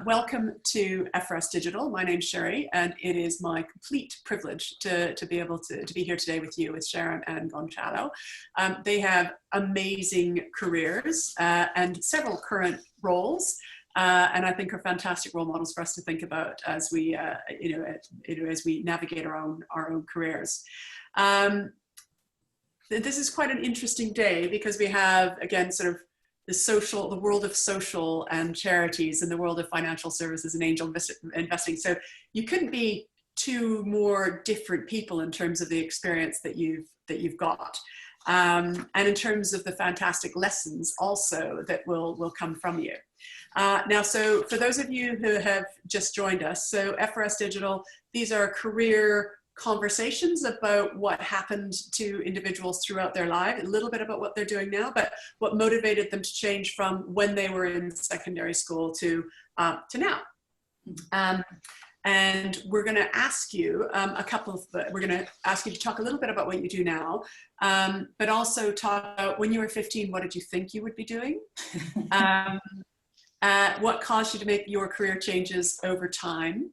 Welcome to F4S Digital. My name's Sherry, and it is my complete privilege to be able to be here today with you, with Sharon and Gonçalo. They have amazing careers and several current roles, and I think are fantastic role models for us to think about as we, as we navigate our own careers. This is quite an interesting day because we have, again, sort of the world of social and charities and the world of financial services and angel investing. So you couldn't be two more different people in terms of the experience that you've got. And in terms of the fantastic lessons also that will come from you. Now, so for those of you who have just joined us, so F4S Digital, these are career conversations about what happened to individuals throughout their life, a little bit about what they're doing now, but what motivated them to change from when they were in secondary school to now. And we're going to ask you we're going to ask you to talk a little bit about what you do now, but also talk about when you were 15, what did you think you would be doing? What caused you to make your career changes over time?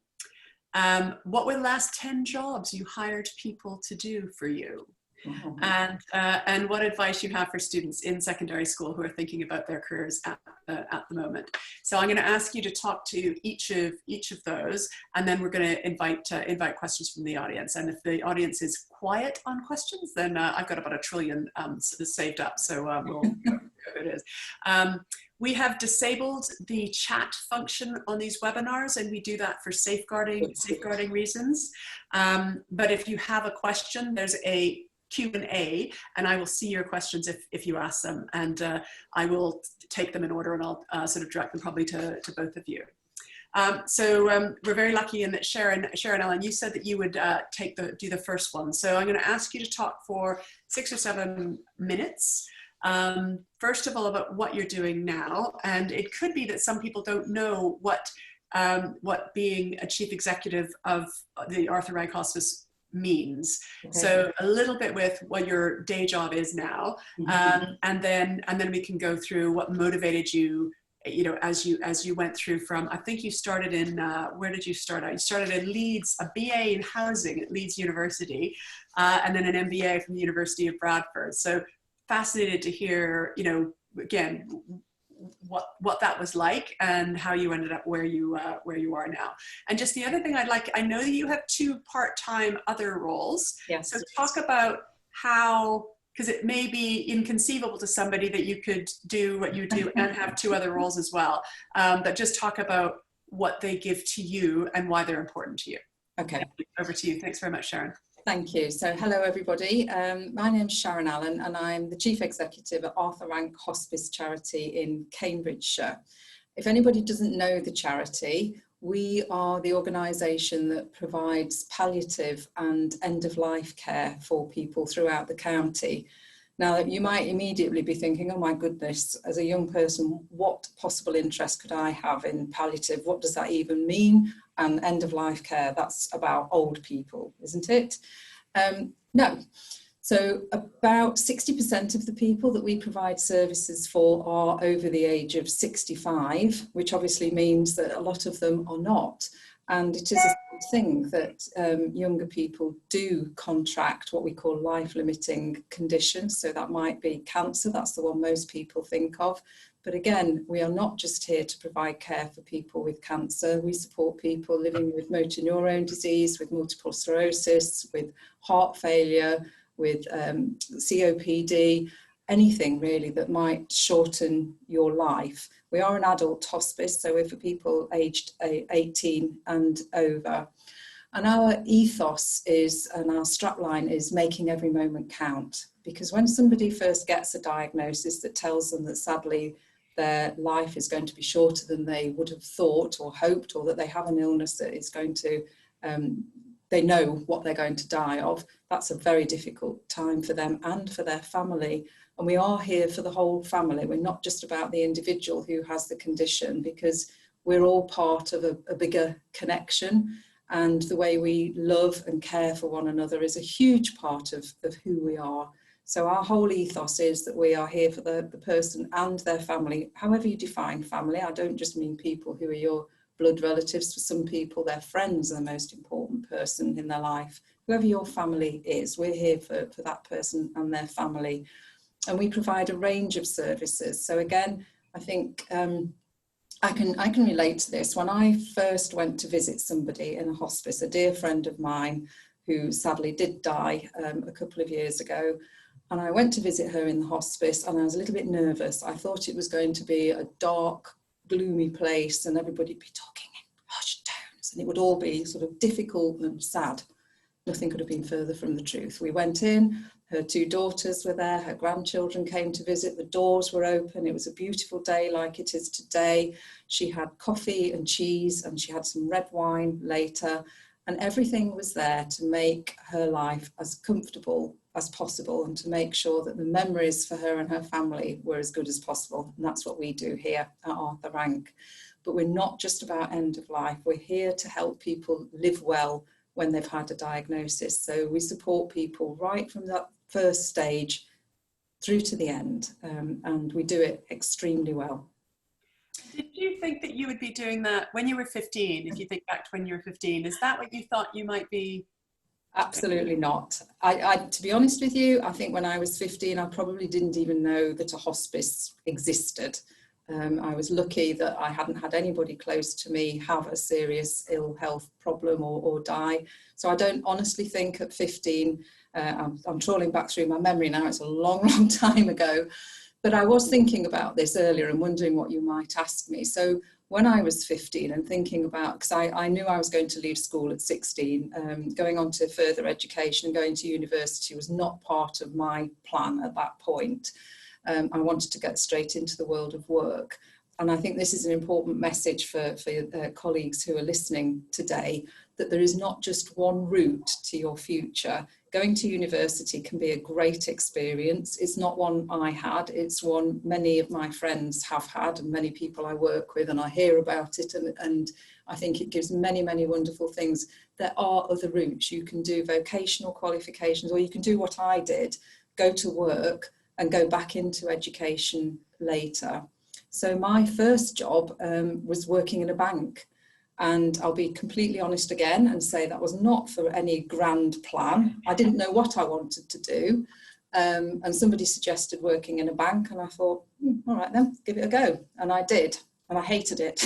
What were the last 10 jobs you hired people to do for you? Wow. And what advice you have for students in secondary school who are thinking about their careers at the moment. So I'm going to ask you to talk to each of those, and then we're going to invite questions from the audience. And if the audience is quiet on questions, then I've got about 1 trillion saved up. So we'll go it is. We have disabled the chat function on these webinars, and we do that for safeguarding reasons. But if you have a question, there's a Q&A, and I will see your questions if you ask them, and I will take them in order, and I'll sort of direct them probably to both of you. So we're very lucky in that Sharon Allen, you said that you would do the first one. So I'm going to ask you to talk for 6 or 7 minutes. First of all, about what you're doing now, and it could be that some people don't know what being a chief executive of the Arthur Rank Hospice means. Okay. So a little bit with what your day job is now, and then we can go through what motivated you, as you went through from, I think you started in, where did you start out? You started in Leeds, a BA in housing at Leeds University, and then an MBA from the University of Bradford. So fascinated to hear, again, what that was like and how you ended up where you are now. And just the other thing I know that you have 2 part-time other roles. Yes. So talk about how, because it may be inconceivable to somebody that you could do what you do and have 2 other roles as well. But just talk about what they give to you and why they're important to you. Okay. Over to you. Thanks very much, Sharon. Thank you. So hello everybody, my name's Sharon Allen and I'm the Chief Executive at Arthur Rank Hospice Charity in Cambridgeshire. If anybody doesn't know the charity, we are the organisation that provides palliative and end-of-life care for people throughout the county. Now you might immediately be thinking, oh my goodness, as a young person, what possible interest could I have in palliative? What does that even mean? And end-of-life care, that's about old people, isn't it? No. So about 60% of the people that we provide services for are over the age of 65, which obviously means that a lot of them are not. And it is a thing that younger people do contract what we call life-limiting conditions. So that might be cancer, that's the one most people think of. But again, we are not just here to provide care for people with cancer. We support people living with motor neurone disease, with multiple sclerosis, with heart failure, with COPD, anything really that might shorten your life. We are an adult hospice, so we're for people aged 18 and over. And our ethos is, and our strapline is, making every moment count. Because when somebody first gets a diagnosis that tells them that sadly their life is going to be shorter than they would have thought or hoped, or that they have an illness that is going to, they know what they're going to die of, that's a very difficult time for them and for their family. And we are here for the whole family. We're not just about the individual who has the condition, because we're all part of a bigger connection. And the way we love and care for one another is a huge part of who we are. So our whole ethos is that we are here for the person and their family, however you define family. I don't just mean people who are your blood relatives. For some people, their friends are the most important person in their life. Whoever your family is, we're here for that person and their family. And we provide a range of services. So again, I think I can relate to this. When I first went to visit somebody in a hospice, a dear friend of mine who sadly did die a couple of years ago, and I went to visit her in the hospice, and I was a little bit nervous. I thought it was going to be a dark, gloomy place, and everybody'd be talking in hushed tones, and it would all be sort of difficult and sad. Nothing could have been further from the truth. We went in, her 2 daughters were there, her grandchildren came to visit, the doors were open, it was a beautiful day like it is today. She had coffee and cheese, and she had some red wine later, and everything was there to make her life as comfortable as possible and to make sure that the memories for her and her family were as good as possible. And that's what we do here at Arthur Rank. But we're not just about end of life, we're here to help people live well when they've had a diagnosis. So we support people right from that first stage through to the end, and we do it extremely well. Did you think that you would be doing that when you were 15? If you think back to when you were 15, is that what you thought you might be? Absolutely not. I to be honest with you, I think when I was 15, I probably didn't even know that a hospice existed. I was lucky that I hadn't had anybody close to me have a serious ill health problem or die. So I don't honestly think at 15, I'm trawling back through my memory now, it's a long time ago, but I was thinking about this earlier and wondering what you might ask me. So when I was 15 and thinking about, because I knew I was going to leave school at 16, going on to further education and going to university was not part of my plan at that point. I wanted to get straight into the world of work. And I think this is an important message for colleagues who are listening today, that there is not just one route to your future. Going to university can be a great experience. It's not one I had, it's one many of my friends have had and many people I work with, and I hear about it, and I think it gives many, many wonderful things. There are other routes. You can do vocational qualifications, or you can do what I did, go to work and go back into education later. So my first job was working in a bank. And I'll be completely honest again and say that was not for any grand plan. I didn't know what I wanted to do. And somebody suggested working in a bank, and I thought, all right then, give it a go. And I did, and I hated it.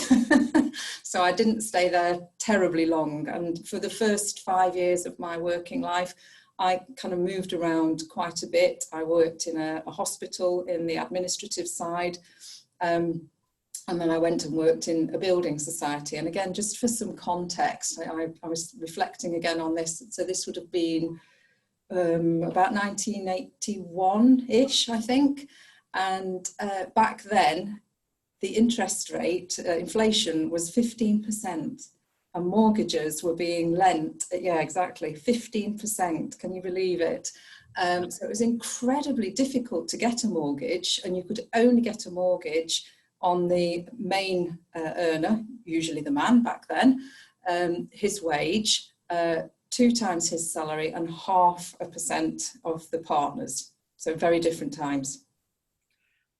So I didn't stay there terribly long. And for the first 5 years of my working life, I kind of moved around quite a bit. I worked in a hospital in the administrative side. And then I went and worked in a building society. And again, just for some context, I was reflecting again on this. So this would have been about 1981-ish, I think. And back then, the interest rate, inflation was 15%. And mortgages were being lent, yeah, exactly, 15%. Can you believe it? So it was incredibly difficult to get a mortgage, and you could only get a mortgage on the main earner, usually the man back then, his wage, 2 times his salary, and 0.5% of the partners. So very different times.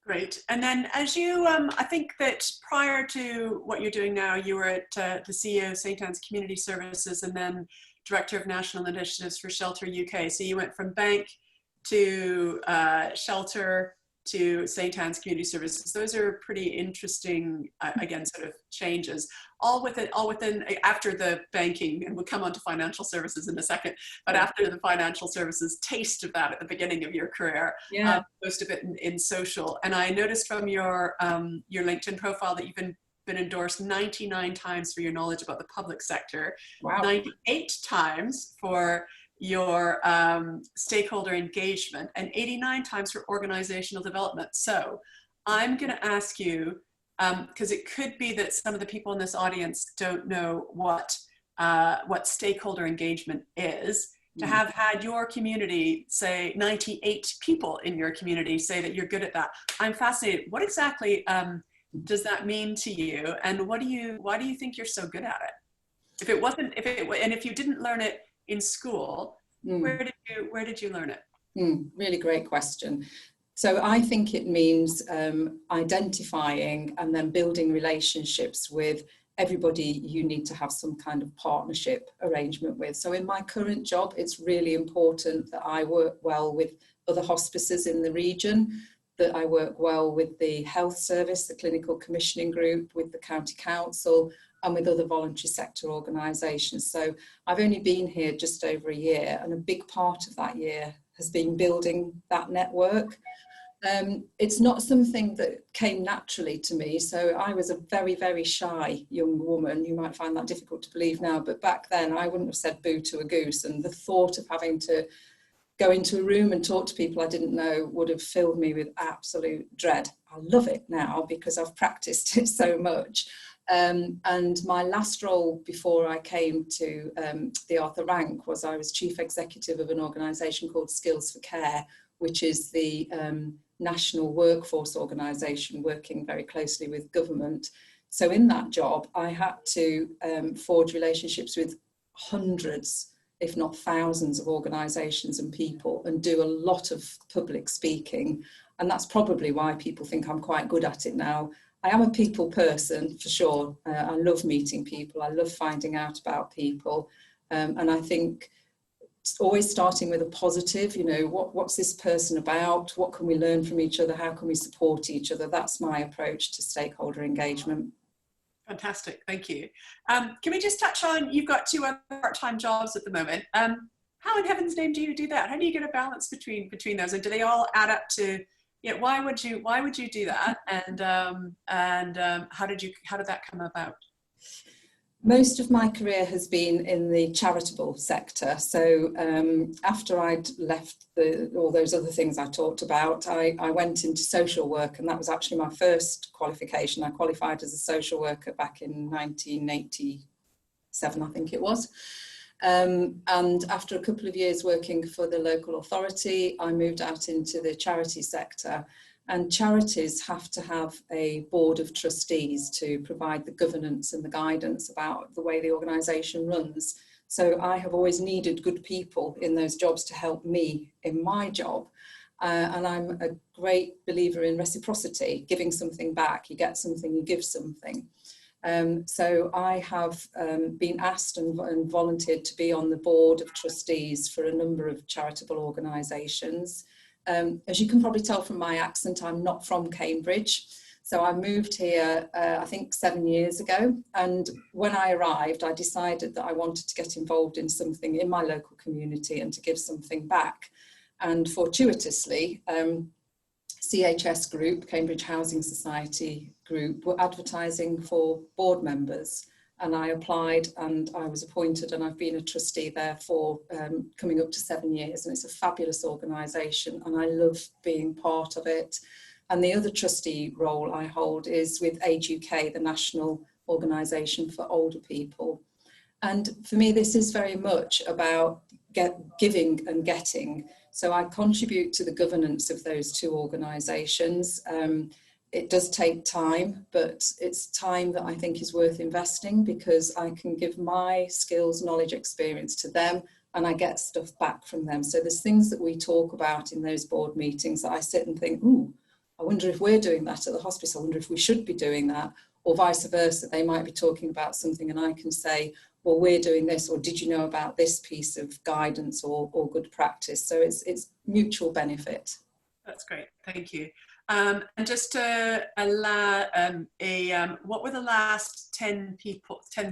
Great. And then as you, I think that prior to what you're doing now, you were at the CEO of St. Anne's Community Services and then Director of National Initiatives for Shelter UK. So you went from bank to shelter to St. Anne's Community Services. Those are pretty interesting, again, sort of changes, all within after the banking, and we'll come on to financial services in a second, but after the financial services taste of that at the beginning of your career, most of it in social. And I noticed from your LinkedIn profile that you've been endorsed 99 times for your knowledge about the public sector, wow. 98 times for your stakeholder engagement, and 89 times for organizational development. So I'm going to ask you, because it could be that some of the people in this audience don't know what stakeholder engagement is, to have had your community, say 98 people in your community say that you're good at that. I'm fascinated. What exactly does that mean to you? And why do you think you're so good at it? If you didn't learn it in school, where did you learn it? Really great question. So I think it means identifying and then building relationships with everybody you need to have some kind of partnership arrangement with. So in my current job, it's really important that I work well with other hospices in the region, that I work well with the health service, the clinical commissioning group, with the county council, and with other voluntary sector organisations. So I've only been here just over a year, and a big part of that year has been building that network. It's not something that came naturally to me. So I was a very, very shy young woman. You might find that difficult to believe now, but back then I wouldn't have said boo to a goose. And the thought of having to go into a room and talk to people I didn't know would have filled me with absolute dread. I love it now because I've practiced it so much. And my last role before I came to the Arthur Rank was I was chief executive of an organisation called Skills for Care, which is the national workforce organisation working very closely with government. So in that job, I had to forge relationships with hundreds, if not thousands, of organisations and people, and do a lot of public speaking. And that's probably why people think I'm quite good at it now. I am a people person, for sure. I love meeting people. I love finding out about people. And I think it's always starting with a positive, you know, what's this person about? What can we learn from each other? How can we support each other? That's my approach to stakeholder engagement. Fantastic, thank you. Can we just touch on, you've got 2 other part-time jobs at the moment. How in heaven's name do you do that? How do you get a balance between those? And do they all add up to, yeah, why would you do that? And how did that come about? Most of my career has been in the charitable sector. So after I'd left all those other things I talked about, I went into social work, and that was actually my first qualification. I qualified as a social worker back in 1987, I think it was. And after a couple of years working for the local authority, I moved out into the charity sector. And charities have to have a board of trustees to provide the governance and the guidance about the way the organisation runs. So I have always needed good people in those jobs to help me in my job. And I'm a great believer in reciprocity, giving something back. You get something, you give something. So I have been asked and volunteered to be on the board of trustees for a number of charitable organisations. As you can probably tell from my accent, I'm not from Cambridge. So I moved here, I think 7 years ago. And when I arrived, I decided that I wanted to get involved in something in my local community and to give something back. And fortuitously, CHS Group, Cambridge Housing Society Group, were advertising for board members. And I applied and I was appointed, and I've been a trustee there for coming up to 7 years. And it's a fabulous organisation and I love being part of it. And the other trustee role I hold is with Age UK, the national organisation for older people. And for me, this is very much about giving and getting. So I contribute to the governance of those 2 organisations. It does take time, but it's time that I think is worth investing, because I can give my skills, knowledge, experience to them, and I get stuff back from them. So there's things that we talk about in those board meetings that I sit and think, ooh, I wonder if we're doing that at the hospice. I wonder if we should be doing that, or vice versa. They might be talking about something and I can say, well, we're doing this, or did you know about this piece of guidance or good practice? So it's mutual benefit. That's great, thank you. And just what were the last 10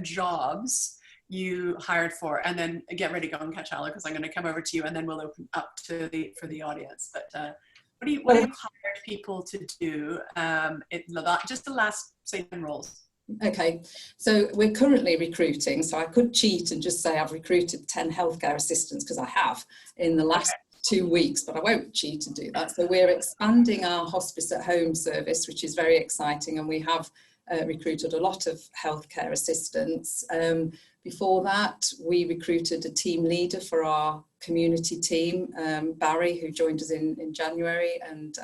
jobs you hired for? And then get ready, Gonçalo, because I'm going to come over to you, and then we'll open up for the audience. But what do you hired people to do? Just the last, say, 10 roles. Okay, so we're currently recruiting. So I could cheat and just say I've recruited 10 healthcare assistants, because I have in the last 2 weeks, but I won't cheat and do that. So we're expanding our hospice at home service, which is very exciting, and we have recruited a lot of healthcare assistants. Before that, we recruited a team leader for our community team, Barry, who joined us in January and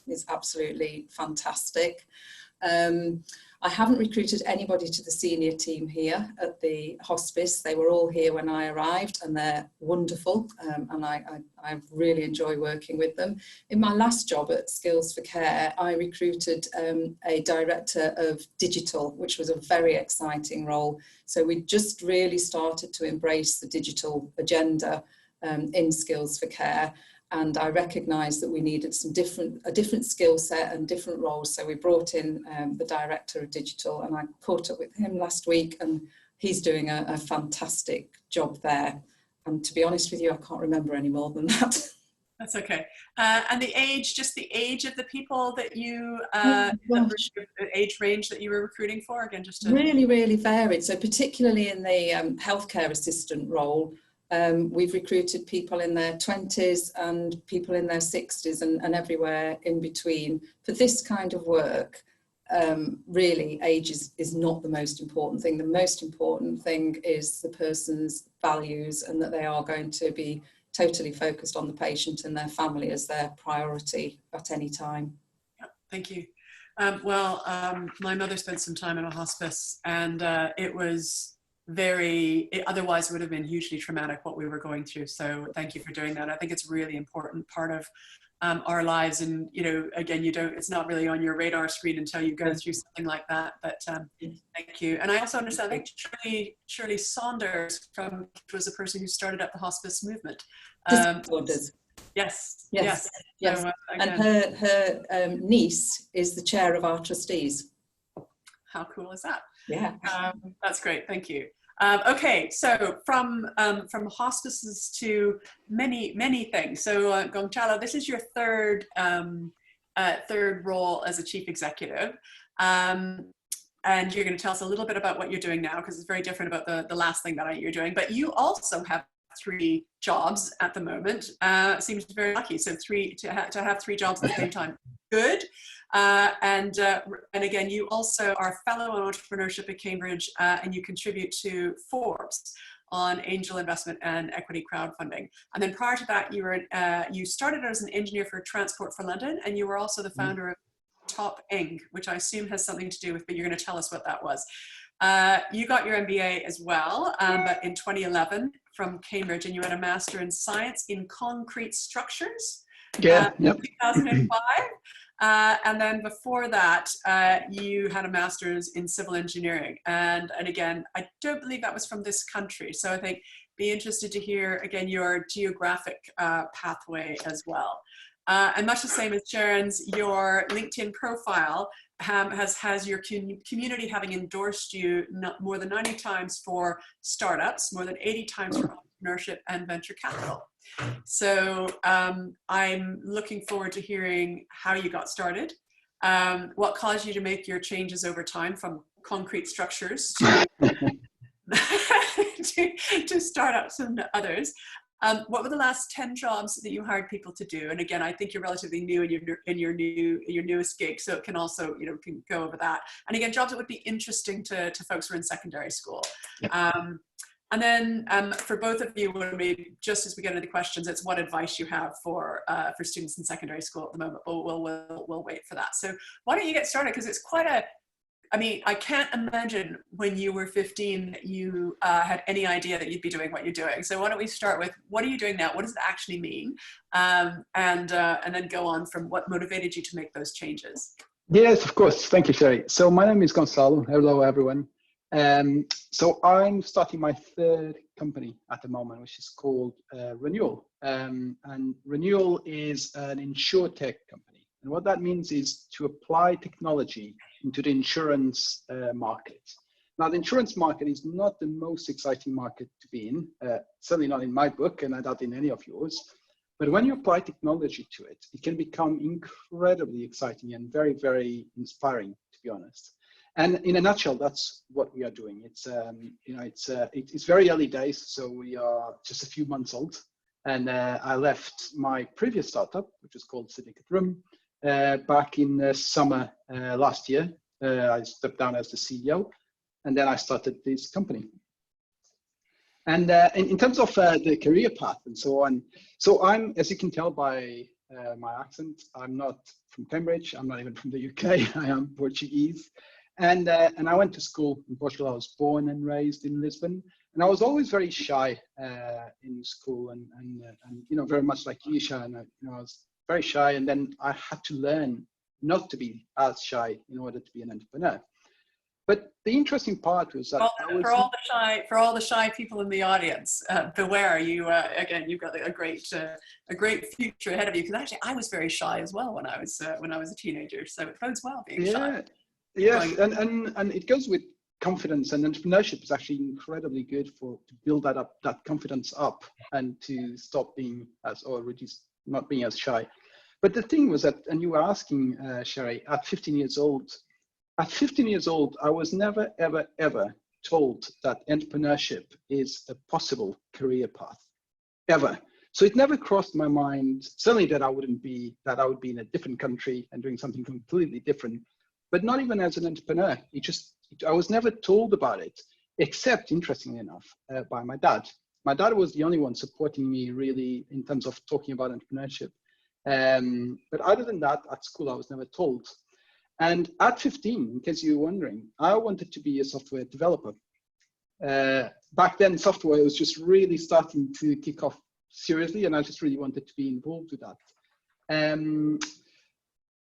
is absolutely fantastic. I haven't recruited anybody to the senior team here at the hospice. They were all here when I arrived, and they're wonderful, and I really enjoy working with them. In my last job at Skills for Care, I recruited a director of digital, which was a very exciting role. So we just really started to embrace the digital agenda in Skills for Care. And I recognised that we needed a different skill set and different roles. So we brought in the director of digital, and I caught up with him last week, and he's doing a fantastic job there. And to be honest with you, I can't remember any more than that. That's okay. And the age, just the age of the people that you, the age range that you were recruiting for, again, just to... Really, really varied. So particularly in the healthcare assistant role, we've recruited people in their 20s and people in their 60s and everywhere in between. For this kind of work, really age is not the most important thing. The most important thing is the person's values, and that they are going to be totally focused on the patient and their family as their priority at any time. Yeah, thank you. My mother spent some time in a hospice, and it was otherwise it would have been hugely traumatic what we were going through. So thank you for doing that. I think it's a really important part of our lives. And, you know, again, it's not really on your radar screen until you go through something like that. But thank you. And I also understand, I think Shirley Saunders was a person who started up the hospice movement. Yes. So, and her niece is the chair of our trustees. How cool is that? Yeah. That's great. Thank you. Okay, so from hospices to many things. So Gonçalo, this is your third role as a chief executive, and you're going to tell us a little bit about what you're doing now, because it's very different about the last thing that you're doing. But you also have 3 jobs at the moment. Seems very lucky. So to have 3 jobs at the same time. Good. And again, you also are a fellow on entrepreneurship at Cambridge, and you contribute to Forbes on angel investment and equity crowdfunding. And then prior to that, you started as an engineer for Transport for London, and you were also the founder of Top Ing, which I assume has something to do with, but you're going to tell us what that was. You got your MBA as well, but in 2011 from Cambridge, and you had a Master in Science in Concrete Structures. Yeah, yep. 2005. And then before that, you had a master's in civil engineering. And again, I don't believe that was from this country. So I think be interested to hear, again, your geographic pathway as well. And much the same as Sharon's, your LinkedIn profile has your community having endorsed you more than 90 times for startups, more than 80 times for entrepreneurship and venture capital. So I'm looking forward to hearing how you got started, what caused you to make your changes over time from concrete structures to, to startups and others. What were the last 10 jobs that you hired people to do? And again, I think you're relatively new in your newest gig, so it can also, you know, can go over that. And again, jobs that would be interesting to folks who are in secondary school. Yep. And then for both of you, just as we get into the questions, it's what advice you have for students in secondary school at the moment. But we'll wait for that. So why don't you get started? Because it's quite a, I mean, I can't imagine when you were 15 that you had any idea that you'd be doing what you're doing. So why don't we start with, what are you doing now? What does it actually mean? And then go on from what motivated you to make those changes. Yes, of course. Thank you, Sherry. So my name is Gonçalo. Hello, everyone. So I'm starting my 3rd company at the moment, which is called Renewal. And Renewal is an insurtech company. And what that means is to apply technology into the insurance market. Now, the insurance market is not the most exciting market to be in, certainly not in my book, and I doubt in any of yours. But when you apply technology to it, it can become incredibly exciting and very, very inspiring, to be honest. And in a nutshell, that's what we are doing. It's it's very early days, so we are just a few months old. And I left my previous startup, which was called SyndicateRoom, back in the summer last year. I stepped down as the CEO, and then I started this company. And in terms of the career path and so on, so I'm, as you can tell by my accent, I'm not from Cambridge. I'm not even from the UK. I am Portuguese. And I went to school in Portugal. I was born and raised in Lisbon, and I was always very shy in school, and you know, very much like you, Sharon. You know, I was very shy, and then I had to learn not to be as shy in order to be an entrepreneur. But the interesting part was that for all the shy people in the audience, beware! You again, you've got a great future ahead of you. Because actually, I was very shy as well when I was a teenager. So it bodes well being shy. Yes, and it goes with confidence, and entrepreneurship is actually incredibly good to build that confidence up, and to stop being not being as shy. But the thing was that, and you were asking, Sherry, at 15 years old. At 15 years old, I was never, ever, ever told that entrepreneurship is a possible career path, ever. So it never crossed my mind, certainly that I would be in a different country and doing something completely different, but not even as an entrepreneur. I was never told about it, except, interestingly enough, by my dad. My dad was the only one supporting me really in terms of talking about entrepreneurship. But other than that, at school, I was never told. And at 15, in case you're wondering, I wanted to be a software developer. Back then, software was just really starting to kick off seriously, and I just really wanted to be involved with that.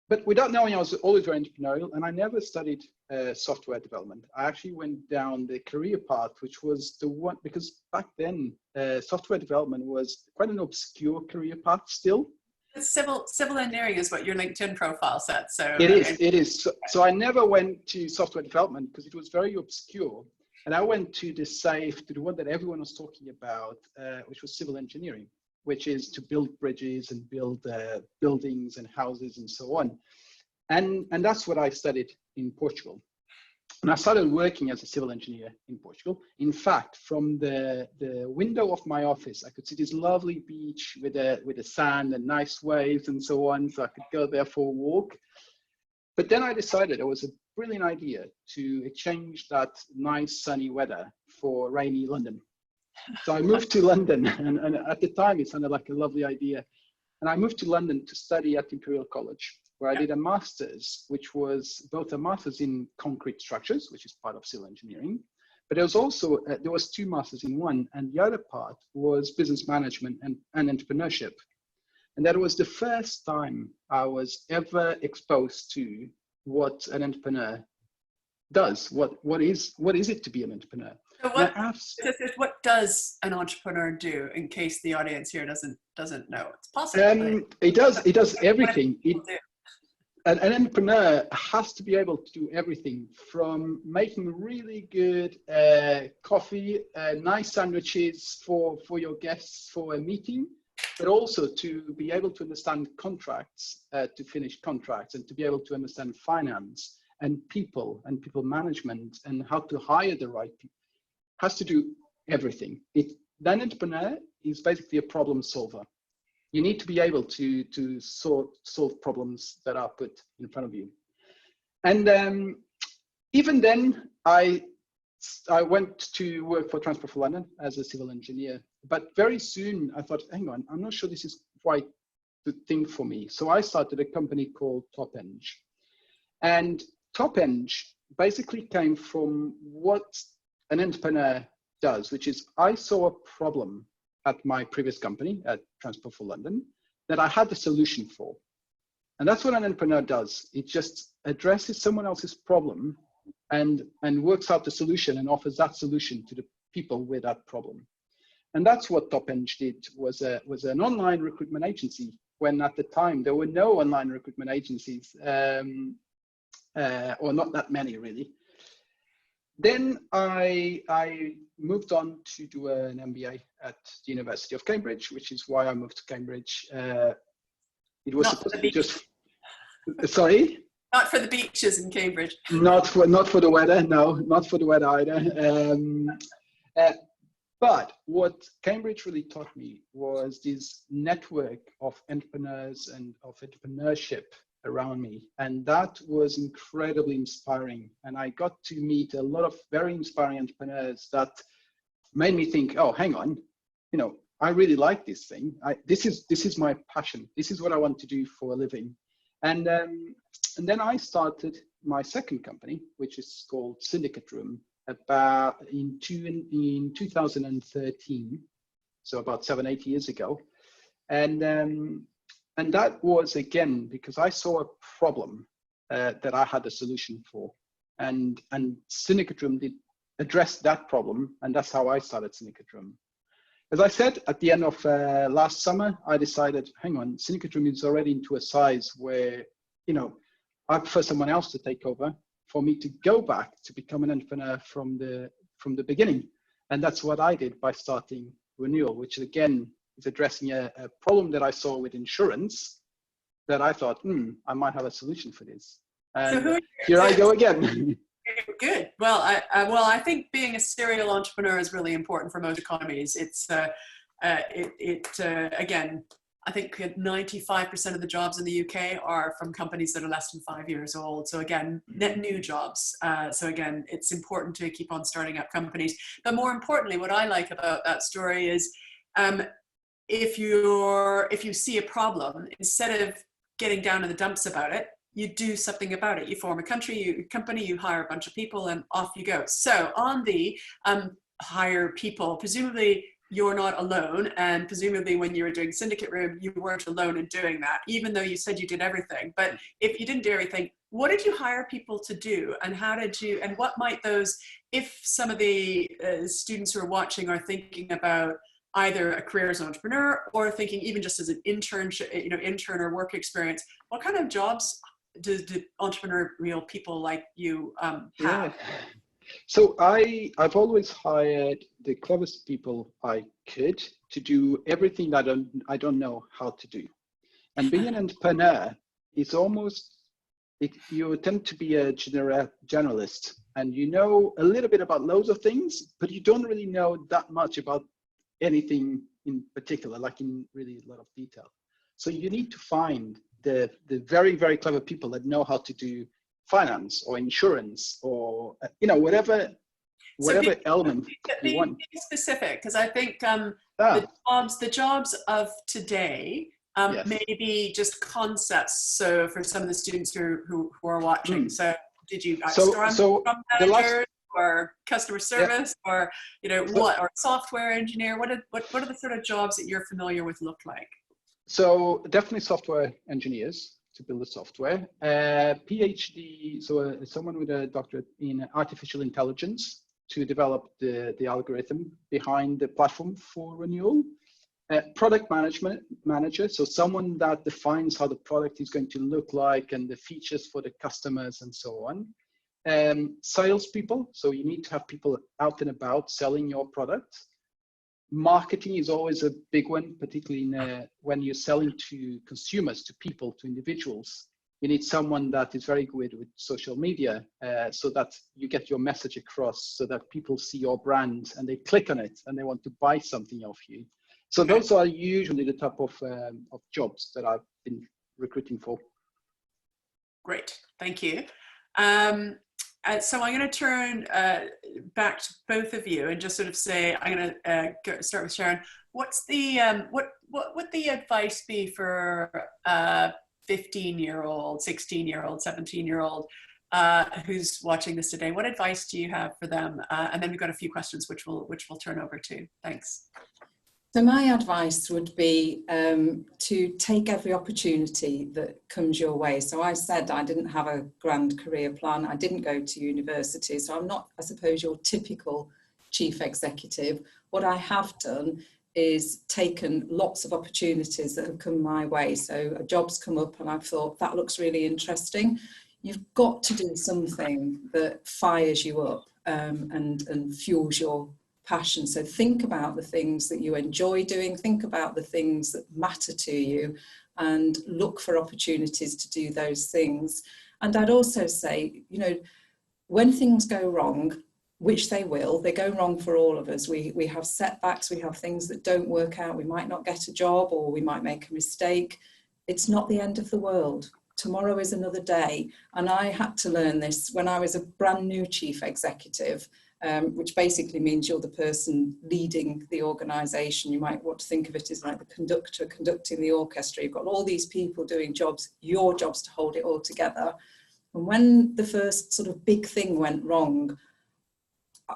But without knowing, I was always very entrepreneurial, and I never studied software development. I actually went down the career path, which was the one, because back then, software development was quite an obscure career path still. Civil engineering is what your LinkedIn profile said. So it is. So I never went to software development because it was very obscure, and I went to the one that everyone was talking about, which was civil engineering, which is to build bridges and build buildings and houses and so on, and that's what I studied in Portugal. And I started working as a civil engineer in Portugal. In fact, from the window of my office, I could see this lovely beach with the sand and nice waves and so on. So I could go there for a walk. But then I decided it was a brilliant idea to exchange that nice sunny weather for rainy London. So I moved to London, and at the time it sounded like a lovely idea. And I moved to London to study at Imperial College, where I did a master's, which was both a master's in concrete structures, which is part of civil engineering, but there was also, there was 2 masters in one, and the other part was business management and entrepreneurship. And that was the first time I was ever exposed to what an entrepreneur does. What is it to be an entrepreneur? So what does an entrepreneur do, in case the audience here doesn't know? It's possible. It does everything. An entrepreneur has to be able to do everything from making really good coffee, nice sandwiches for your guests for a meeting, but also to be able to understand contracts, to finish contracts, and to be able to understand finance and people management and how to hire the right people. Has to do everything. That entrepreneur is basically a problem solver. You need to be able to solve problems that are put in front of you. And even then, I went to work for Transport for London as a civil engineer. But very soon I thought, hang on, I'm not sure this is quite the thing for me. So I started a company called TopEng. And TopEng basically came from what an entrepreneur does, which is I saw a problem at my previous company at Transport for London that I had the solution for. And that's what an entrepreneur does. It just addresses someone else's problem and works out the solution and offers that solution to the people with that problem. And that's what TopEng did, was an online recruitment agency, when at the time there were no online recruitment agencies, or not that many really. Then I moved on to do an MBA at the University of Cambridge, which is why I moved to Cambridge. It was supposed to be just, sorry? Not for the beaches in Cambridge. Not for the weather, no, not for the weather either. But what Cambridge really taught me was this network of entrepreneurs and of entrepreneurship around me, and that was incredibly inspiring. And I got to meet a lot of very inspiring entrepreneurs that made me think, oh, hang on, you know, I really like this thing. This is my passion. This is what I want to do for a living. And then I started my second company, which is called SyndicateRoom, about in 2013, so about 7-8 years ago. And that was, again, because I saw a problem that I had a solution for. And SyndicateRoom did address that problem, and that's how I started SyndicateRoom. As I said, at the end of last summer, I decided, hang on, SyndicateRoom is already into a size where, you know, I prefer someone else to take over for me to go back to become an entrepreneur from the beginning. And that's what I did by starting Renewal, which again is addressing a problem that I saw with insurance that I thought, I might have a solution for this. And so here I go again. Good. Well, I think being a serial entrepreneur is really important for most economies. It's again, I think 95% of the jobs in the UK are from companies that are less than 5 years old. So again, net new jobs. So again, it's important to keep on starting up companies. But more importantly, what I like about that story is, if you see a problem, instead of getting down in the dumps about it, you do something about it. You form a company, you hire a bunch of people, and off you go. So on the hire people, presumably you're not alone, and presumably when you were doing SyndicateRoom, you weren't alone in doing that, even though you said you did everything. But if you didn't do everything, what did you hire people to do, and how did you, and what might those, if some of the students who are watching are thinking about either a career as an entrepreneur or thinking even just as an internship, intern or work experience, what kind of jobs do entrepreneurial people like you have? Yeah. So I've always hired the cleverest people I could to do everything that I don't know how to do. And being an entrepreneur is almost, you tend to be a generalist, and you know a little bit about loads of things, but you don't really know that much about anything in particular, like in really a lot of detail. So you need to find the very, very clever people that know how to do finance or insurance or, whatever element you want. Be specific, because I think the jobs of today Yes. maybe just concepts. So for some of the students who are watching, so did you start from manager or customer service or what, or software engineer? What are the sort of jobs that you're familiar with look like? So definitely software engineers to build the software, PhD, so someone with a doctorate in artificial intelligence to develop the algorithm behind the platform for Renewal, product manager, so someone that defines how the product is going to look like and the features for the customers and so on. Salespeople, so you need to have people out and about selling your product. Marketing is always a big one, particularly when you're selling to consumers, to people, to individuals. You need someone that is very good with social media so that you get your message across, so that people see your brand and they click on it and they want to buy something off you. So those are usually the type of jobs that I've been recruiting for. Great, thank you. So I'm going to turn back to both of you and just sort of say, I'm going to start with Sharon. What's the what would the advice be for a 15-year-old, 16-year-old, 17-year-old who's watching this today? What advice do you have for them? And then we've got a few questions which we'll turn over to. Thanks. So my advice would be to take every opportunity that comes your way. So I said I didn't have a grand career plan. I didn't go to university. So I'm not, I suppose, your typical chief executive. What I have done is taken lots of opportunities that have come my way. So a job's come up and I've thought, that looks really interesting. You've got to do something that fires you up and fuels your passion. So think about the things that you enjoy doing, think about the things that matter to you, and look for opportunities to do those things. And I'd also say, when things go wrong, which they will, they go wrong for all of us. We have setbacks, we have things that don't work out, we might not get a job or we might make a mistake. It's not the end of the world. Tomorrow is another day. And I had to learn this when I was a brand new chief executive. which basically means you're the person leading the organisation. You might want to think of it as like the conductor conducting the orchestra. You've got all these people doing jobs, your job's to hold it all together. And when the first sort of big thing went wrong,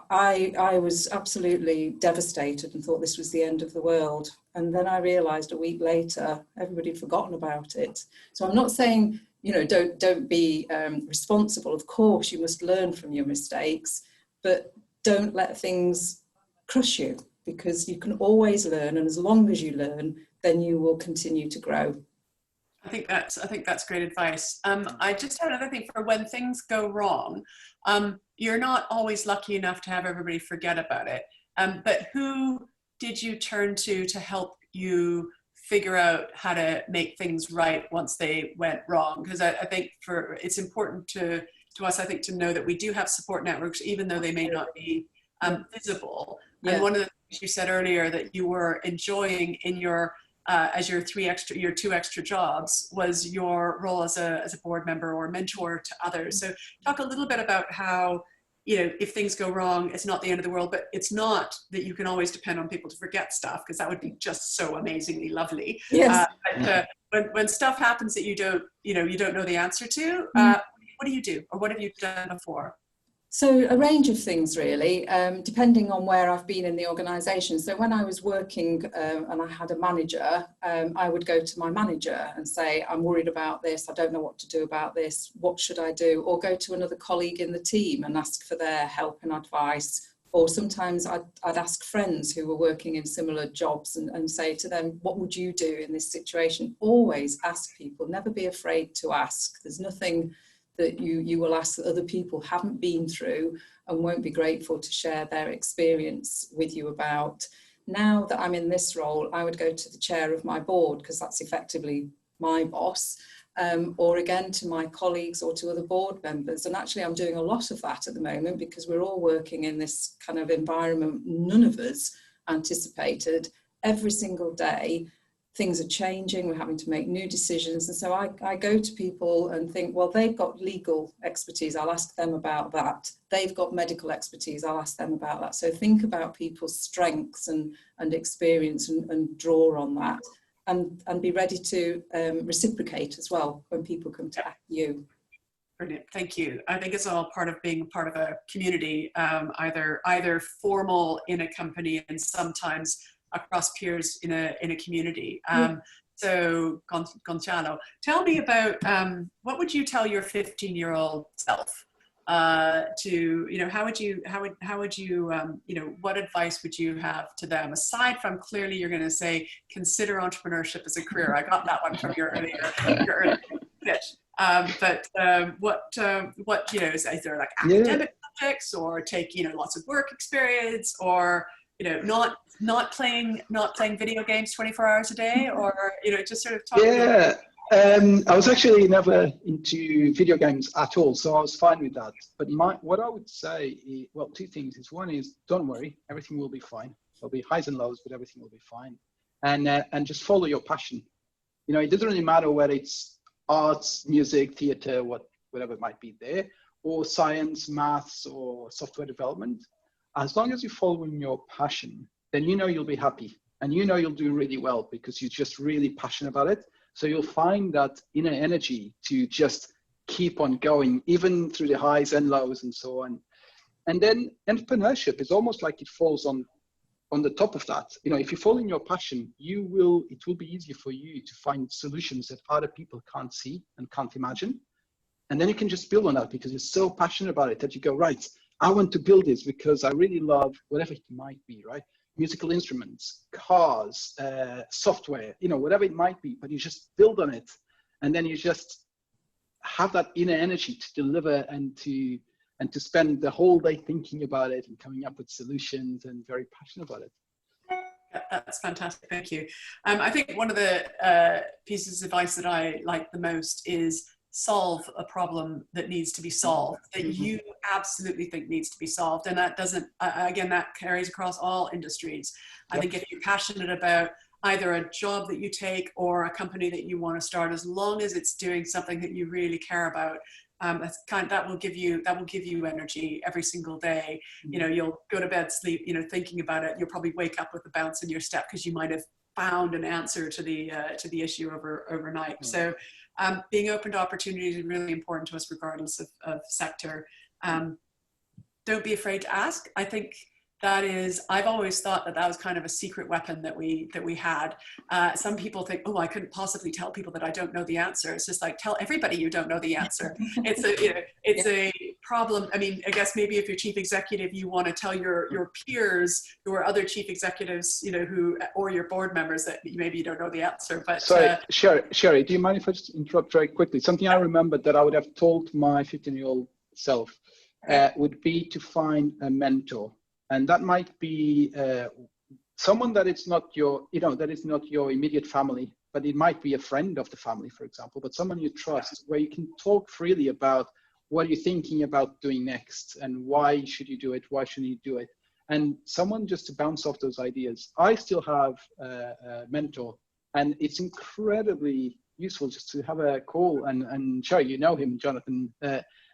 I was absolutely devastated and thought this was the end of the world. And then I realised a week later, everybody had forgotten about it. So I'm not saying, you know, don't be responsible. Of course, you must learn from your mistakes, but don't let things crush you, because you can always learn. And as long as you learn, then you will continue to grow. I think that's great advice. I just have another thing for when things go wrong. You're not always lucky enough to have everybody forget about it. But who did you turn to help you figure out how to make things right once they went wrong? Because I think it's important to us, I think, to know that we do have support networks, even though they may not be visible. Yeah. And one of the things you said earlier that you were enjoying in your as your two extra jobs was your role as a board member or mentor to others. So talk a little bit about how, you know, if things go wrong, it's not the end of the world, but it's not that you can always depend on people to forget stuff, because that would be just so amazingly lovely. Yes. When stuff happens that you don't know the answer to, what do you do, or what have you done before? So a range of things, really, depending on where I've been in the organisation. So when I was working and I had a manager, I would go to my manager and say, I'm worried about this, I don't know what to do about this, what should I do? Or go to another colleague in the team and ask for their help and advice. Or sometimes I'd ask friends who were working in similar jobs and say to them, what would you do in this situation? Always ask people, never be afraid to ask. There's nothing that you will ask that other people haven't been through and won't be grateful to share their experience with you about. Now that I'm in this role, I would go to the chair of my board, because that's effectively my boss, or again to my colleagues or to other board members. And actually I'm doing a lot of that at the moment, because we're all working in this kind of environment none of us anticipated. Every single day things are changing, we're having to make new decisions. And so I go to people and think, well, they've got legal expertise, I'll ask them about that. They've got medical expertise, I'll ask them about that. So think about people's strengths and experience and draw on that, and be ready to reciprocate as well when people come to ask you. Brilliant, thank you. I think it's all part of being part of a community, either formal in a company and sometimes across peers in a community. So Gonçalo, tell me about what would you tell your 15-year-old self to, you know, how would you you know, what advice would you have to them, aside from clearly you're going to say consider entrepreneurship as a career? I got that one from your earlier pitch. But what you know, is there like academic subjects, or take, you know, lots of work experience, or, you know, not playing video games 24 hours a day, or, you know, just sort of talk. Yeah, I was actually never into video games at all, so I was fine with that. But what I would say is, well, two things. Is one is, don't worry, everything will be fine. There'll be highs and lows, but everything will be fine. And just follow your passion. You know, it doesn't really matter whether it's arts, music, theater, whatever it might be there, or science, maths, or software development. As long as you're following your passion, then you know you'll be happy, and you know you'll do really well because you're just really passionate about it. So you'll find that inner energy to just keep on going, even through the highs and lows and so on. And then entrepreneurship is almost like it falls on the top of that. You know, if you follow in your passion, it will be easier for you to find solutions that other people can't see and can't imagine. And then you can just build on that because you're so passionate about it that you go, right, I want to build this because I really love whatever it might be, right? Musical instruments, cars, software, you know, whatever it might be, but you just build on it. And then you just have that inner energy to deliver and to spend the whole day thinking about it and coming up with solutions, and very passionate about it. That's fantastic, thank you. I think one of the pieces of advice that I like the most is solve a problem that needs to be solved, that you absolutely think needs to be solved. And that doesn't, again, that carries across all industries. I think if you're passionate about either a job that you take or a company that you want to start, as long as it's doing something that you really care about, that will give you energy every single day. You know, you'll go to bed, sleep, you know, thinking about it. You'll probably wake up with a bounce in your step because you might have found an answer to the issue overnight. So being open to opportunities is really important to us regardless of sector. Don't be afraid to ask. I think that is, I've always thought that was kind of a secret weapon that we had. Some people think, oh, I couldn't possibly tell people that I don't know the answer. It's just like, tell everybody you don't know the answer. It's a, you know, it's a problem. I mean, I guess maybe if you're chief executive, you want to tell your peers who are other chief executives, you know, or your board members that maybe you don't know the answer. But sorry, Sherry, do you mind if I just interrupt very quickly? Something I remembered that I would have told my 15-year-old self would be to find a mentor. And that might be someone that it's not your, you know, that is not your immediate family, but it might be a friend of the family, for example, but someone you trust, where you can talk freely about what you're thinking about doing next and why should you do it, why shouldn't you do it, and someone just to bounce off those ideas. I still have a mentor, and it's incredibly useful just to have a call and sure, you know him, Jonathan.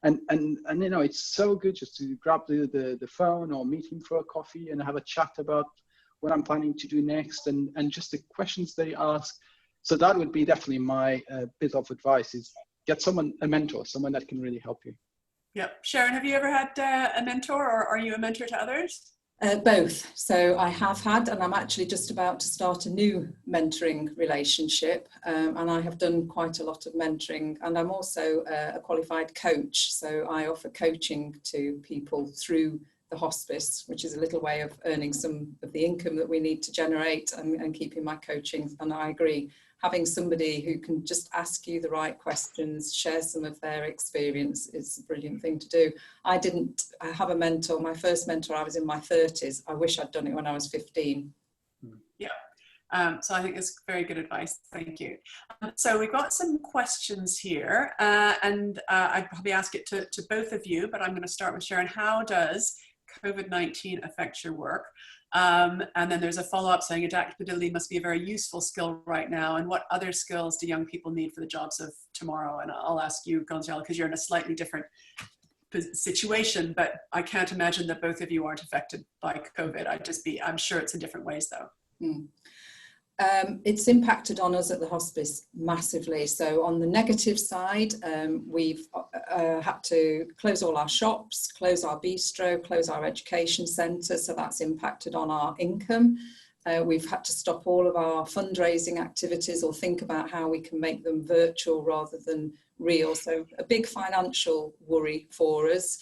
And you know, it's so good just to grab the phone or meet him for a coffee and have a chat about what I'm planning to do next and just the questions they ask. So that would be definitely my bit of advice, is get a mentor, someone that can really help you. Yeah. Sharon, have you ever had a mentor, or are you a mentor to others? Both. So I have had, and I'm actually just about to start a new mentoring relationship, and I have done quite a lot of mentoring, and I'm also a qualified coach. So I offer coaching to people through the hospice, which is a little way of earning some of the income that we need to generate and keeping my coaching. And I agree, having somebody who can just ask you the right questions, share some of their experience is a brilliant thing to do. I have a mentor, my first mentor, I was in my 30s. I wish I'd done it when I was 15. Yeah. So I think it's very good advice. Thank you. So we've got some questions here, and I'd probably ask it to both of you, but I'm going to start with Sharon. How does COVID-19 affect your work? And then there's a follow-up saying adaptability must be a very useful skill right now. And what other skills do young people need for the jobs of tomorrow? And I'll ask you, Gonçalo, because you're in a slightly different situation, but I can't imagine that both of you aren't affected by COVID. I'm sure it's in different ways though. It's impacted on us at the hospice massively. So on the negative side, we've had to close all our shops, close our bistro, close our education centre. So that's impacted on our income. We've had to stop all of our fundraising activities or think about how we can make them virtual rather than real. So a big financial worry for us.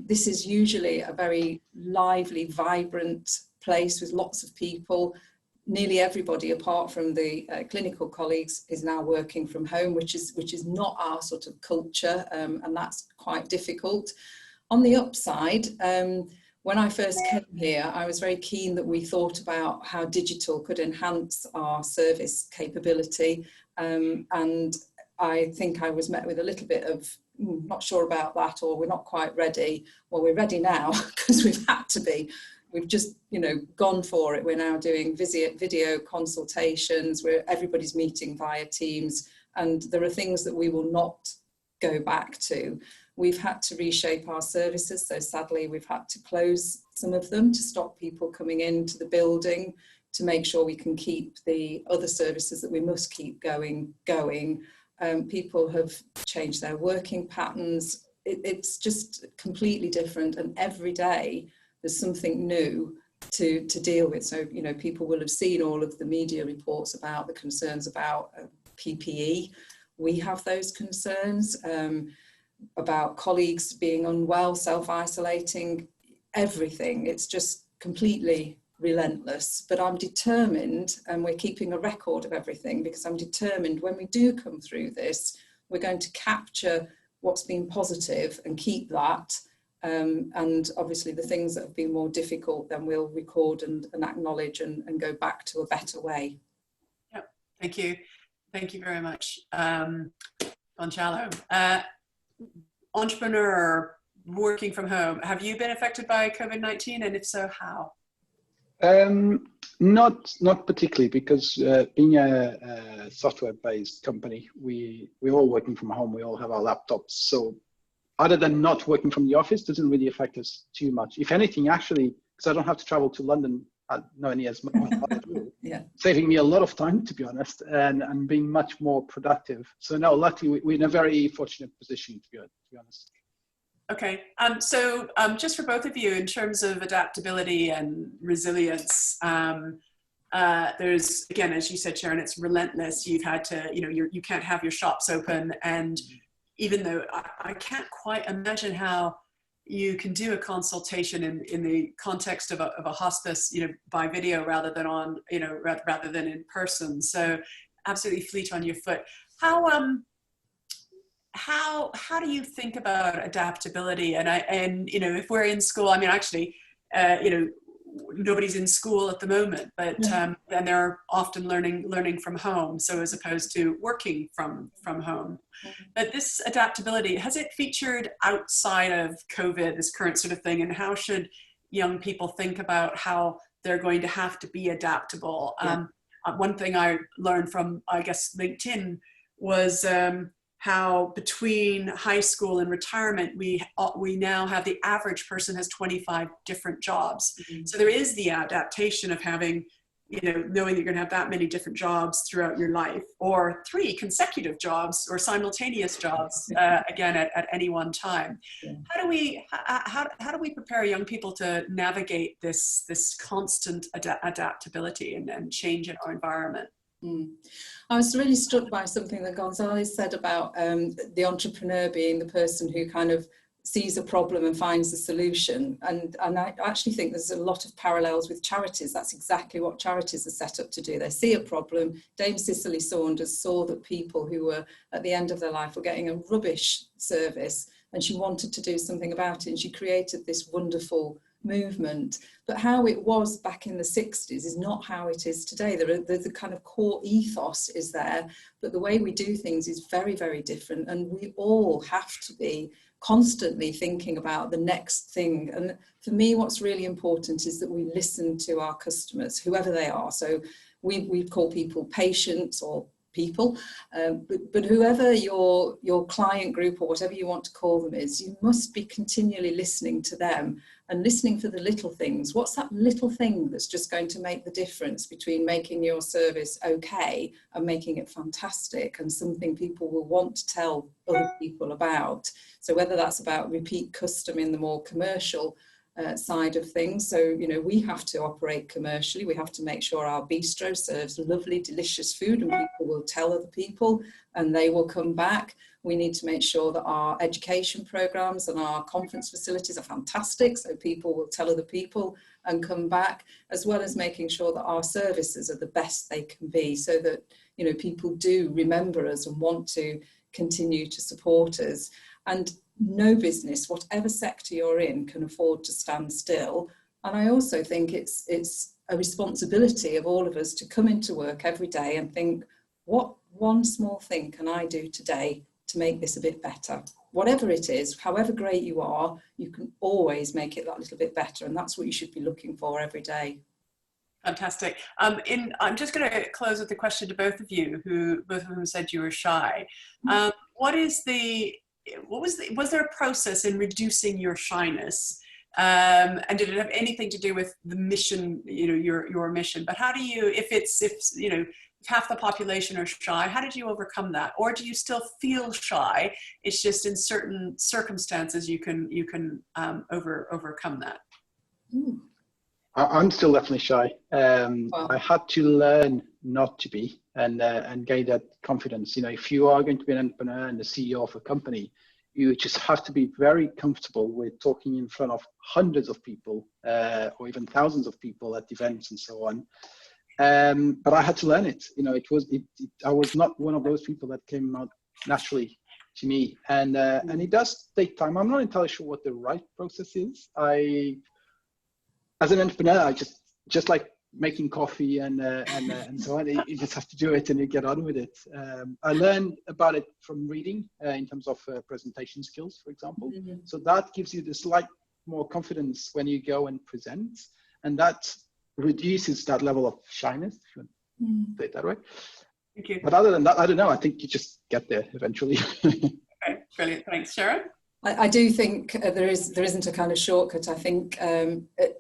This is usually a very lively, vibrant place with lots of people. Nearly everybody, apart from the clinical colleagues, is now working from home, which is not our sort of culture, and that's quite difficult. On the upside, when I first came here, I was very keen that we thought about how digital could enhance our service capability, and I think I was met with a little bit of not sure about that, or we're not quite ready. Well, we're ready now because we've had to be. We've just, gone for it. We're now doing video consultations where everybody's meeting via Teams, and there are things that we will not go back to. We've had to reshape our services, so sadly we've had to close some of them to stop people coming into the building, to make sure we can keep the other services that we must keep going. People have changed their working patterns. It's just completely different, and every day there's something new to deal with. So, people will have seen all of the media reports about the concerns about PPE. We have those concerns about colleagues being unwell, self-isolating, everything. It's just completely relentless. But I'm determined, and we're keeping a record of everything, because I'm determined when we do come through this, we're going to capture what's been positive and keep that. And obviously the things that have been more difficult, then we'll record and acknowledge and go back to a better way. Yep, thank you. Thank you very much. Gonçalo, entrepreneur, working from home, have you been affected by COVID-19, and if so, how? Not particularly, because being a software-based company, we're all working from home. We all have our laptops. So other than not working from the office, doesn't really affect us too much. If anything, actually, because I don't have to travel to London nowhere near as much at all, saving me a lot of time, to be honest, and being much more productive. So no, luckily we're in a very fortunate position, to be honest. Okay, so just for both of you, in terms of adaptability and resilience, there's, again, as you said, Sharon, it's relentless. You've had to, you can't have your shops open. And even though I can't quite imagine how you can do a consultation in the context of a hospice, by video rather than on, rather than in person. So absolutely fleet on your foot. How do you think about adaptability? And if we're in school, I mean, actually, nobody's in school at the moment, but and they're often learning from home, so as opposed to working from home. But this adaptability, has it featured outside of COVID, this current sort of thing, and how should young people think about how they're going to have to be adaptable? One thing I learned from, I guess, LinkedIn was how between high school and retirement, we now have the average person has 25 different jobs. Mm-hmm. So there is the adaptation of having, knowing you're going to have that many different jobs throughout your life, or 3 consecutive jobs or simultaneous jobs, again, at any one time. Yeah. How do we prepare young people to navigate this constant adaptability and change in our environment? I was really struck by something that Gonçalo said about the entrepreneur being the person who kind of sees a problem and finds a solution. And I actually think there's a lot of parallels with charities. That's exactly what charities are set up to do. They see a problem. Dame Cicely Saunders saw that people who were at the end of their life were getting a rubbish service, and she wanted to do something about it. And she created this wonderful movement. But how it was back in the 60s is not how it is today. The kind of core ethos is there, but the way we do things is very, very different. And we all have to be constantly thinking about the next thing. And for me, what's really important is that we listen to our customers, whoever they are. So we call people patients or people, but whoever your client group or whatever you want to call them is, you must be continually listening to them and listening for the little things. What's that little thing that's just going to make the difference between making your service okay and making it fantastic and something people will want to tell other people about? So whether that's about repeat custom in the more commercial side of things. So, we have to operate commercially. We have to make sure our bistro serves lovely, delicious food and people will tell other people and they will come back. We need to make sure that our education programs and our conference facilities are fantastic, so people will tell other people and come back, as well as making sure that our services are the best they can be, so that, people do remember us and want to continue to support us. And no business, whatever sector you're in, can afford to stand still. And I also think it's a responsibility of all of us to come into work every day and think, what one small thing can I do today to make this a bit better? Whatever it is, however great you are, you can always make it that little bit better. And that's what you should be looking for every day. Fantastic. I'm just going to close with a question to both of you, who both of them said you were shy. Was there a process in reducing your shyness? And did it have anything to do with the mission, your mission? But how do you, if half the population are shy, how did you overcome that? Or do you still feel shy? It's just in certain circumstances you can overcome that. I'm still definitely shy. I had to learn not to be and gain that confidence. If you are going to be an entrepreneur and the CEO of a company, you just have to be very comfortable with talking in front of hundreds of people or even thousands of people at events and so on. But I had to learn it. I was not one of those people that came out naturally to me, and it does take time. I'm not entirely sure what the right process is. As an entrepreneur, I just like making coffee and so on. You just have to do it and you get on with it. I learned about it from reading in terms of presentation skills, for example. So that gives you the slight more confidence when you go and present. And that reduces that level of shyness, if you want to say it that way. Thank you. But other than that, I don't know. I think you just get there eventually. Okay, brilliant. Thanks, Sharon. I do think there isn't a kind of shortcut. I think,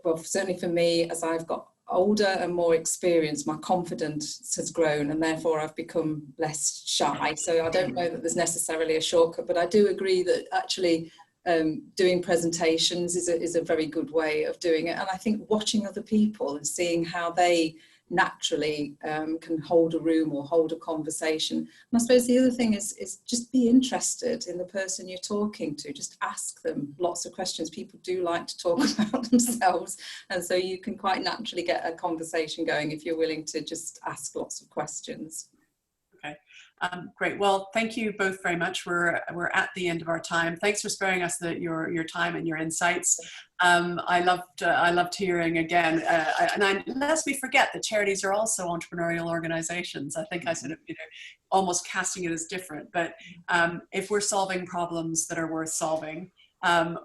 well, certainly for me, as I've got older and more experience, my confidence has grown, and therefore I've become less shy. So I don't know that there's necessarily a shortcut, but I do agree that actually doing presentations is a very good way of doing it. And I think watching other people and seeing how they naturally can hold a room or hold a conversation. And I suppose the other thing is just be interested in the person you're talking to. Just ask them lots of questions. People do like to talk about themselves, and so you can quite naturally get a conversation going if you're willing to just ask lots of questions. Okay, great. Well, thank you both very much. We're at the end of our time. Thanks for sparing us your time and your insights. I loved hearing again. Lest we forget that charities are also entrepreneurial organizations. I think I sort of, almost casting it as different. But if we're solving problems that are worth solving,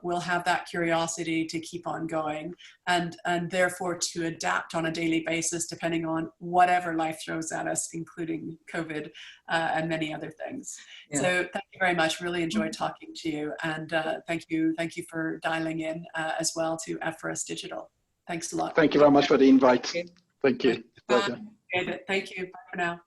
we'll have that curiosity to keep on going and therefore to adapt on a daily basis depending on whatever life throws at us, including COVID and many other things. Yeah. So thank you very much. Really enjoyed talking to you, and thank you for dialing in as well to F4S Digital. Thanks a lot. Thank you very much for the invite. Thank you. Bye. Thank you. Bye for now.